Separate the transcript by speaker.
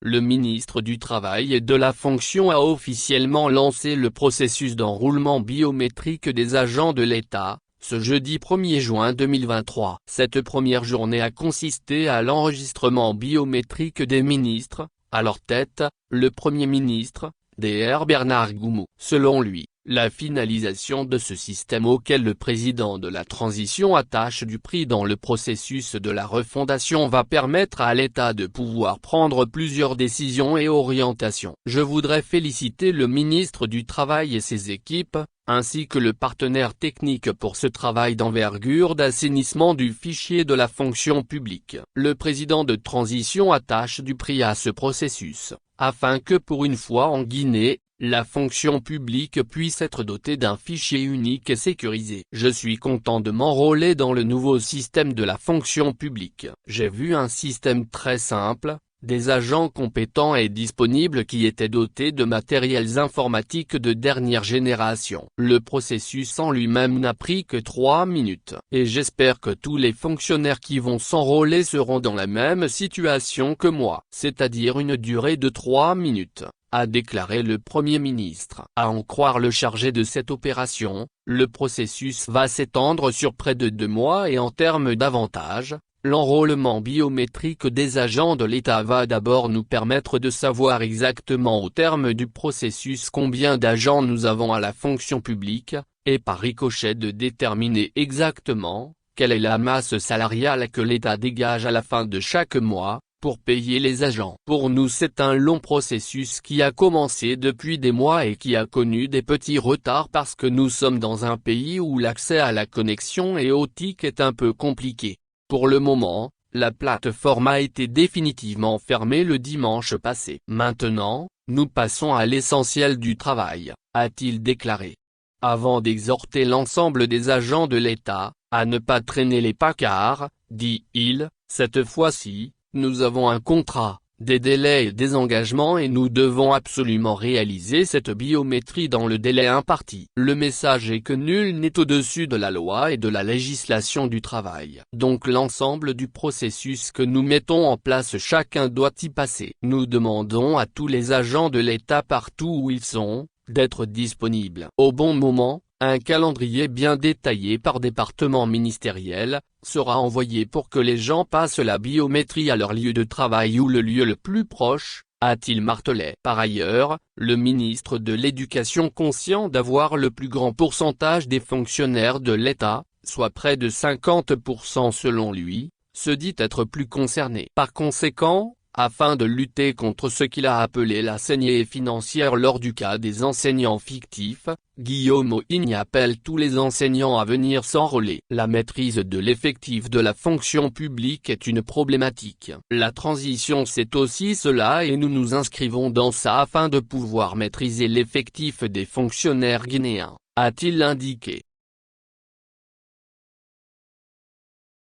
Speaker 1: le ministre du Travail et de la Fonction a officiellement lancé le processus d'enrôlement biométrique des agents de l'État, ce jeudi 1er juin 2023. Cette première journée a consisté à l'enregistrement biométrique des ministres, à leur tête, le Premier ministre, Dr Bernard Goumou. Selon lui, la finalisation de ce système auquel le président de la transition attache du prix dans le processus de la refondation va permettre à l'État de pouvoir prendre plusieurs décisions et orientations. Je voudrais féliciter le ministre du Travail et ses équipes, ainsi que le partenaire technique pour ce travail d'envergure d'assainissement du fichier de la fonction publique. Le président de transition attache du prix à ce processus, afin que pour une fois en Guinée, la fonction publique puisse être dotée d'un fichier unique et sécurisé. Je suis content de m'enrôler dans le nouveau système de la fonction publique. J'ai vu un système très simple, des agents compétents et disponibles qui étaient dotés de matériels informatiques de dernière génération. Le processus en lui-même n'a pris que 3 minutes. Et j'espère que tous les fonctionnaires qui vont s'enrôler seront dans la même situation que moi, c'est-à-dire une durée de 3 minutes, a déclaré le Premier ministre. À en croire le chargé de cette opération, le processus va s'étendre sur près de 2 mois et en termes d'avantages, l'enrôlement biométrique des agents de l'État va d'abord nous permettre de savoir exactement au terme du processus combien d'agents nous avons à la fonction publique, et par ricochet de déterminer exactement quelle est la masse salariale que l'État dégage à la fin de chaque mois, pour payer les agents. Pour nous c'est un long processus qui a commencé depuis des mois et qui a connu des petits retards parce que nous sommes dans un pays où l'accès à la connexion et au TIC est un peu compliqué. Pour le moment, la plateforme a été définitivement fermée le dimanche passé. Maintenant, nous passons à l'essentiel du travail, a-t-il déclaré. Avant d'exhorter l'ensemble des agents de l'État à ne pas traîner les pacards, dit-il, cette fois-ci, nous avons un contrat, des délais et des engagements et nous devons absolument réaliser cette biométrie dans le délai imparti. Le message est que nul n'est au-dessus de la loi et de la législation du travail. Donc l'ensemble du processus que nous mettons en place chacun doit y passer. Nous demandons à tous les agents de l'État partout où ils sont, d'être disponibles au bon moment. Un calendrier bien détaillé par département ministériel sera envoyé pour que les gens passent la biométrie à leur lieu de travail ou le lieu le plus proche, a-t-il martelé. Par ailleurs, le ministre de l'Éducation, conscient d'avoir le plus grand pourcentage des fonctionnaires de l'État, soit près de 50% selon lui, se dit être plus concerné. Par conséquent, afin de lutter contre ce qu'il a appelé la saignée financière lors du cas des enseignants fictifs, Guillaume Oigne appelle tous les enseignants à venir s'enrôler. La maîtrise de l'effectif de la fonction publique est une problématique. La transition c'est aussi cela et nous nous inscrivons dans ça afin de pouvoir maîtriser l'effectif des fonctionnaires guinéens, a-t-il indiqué.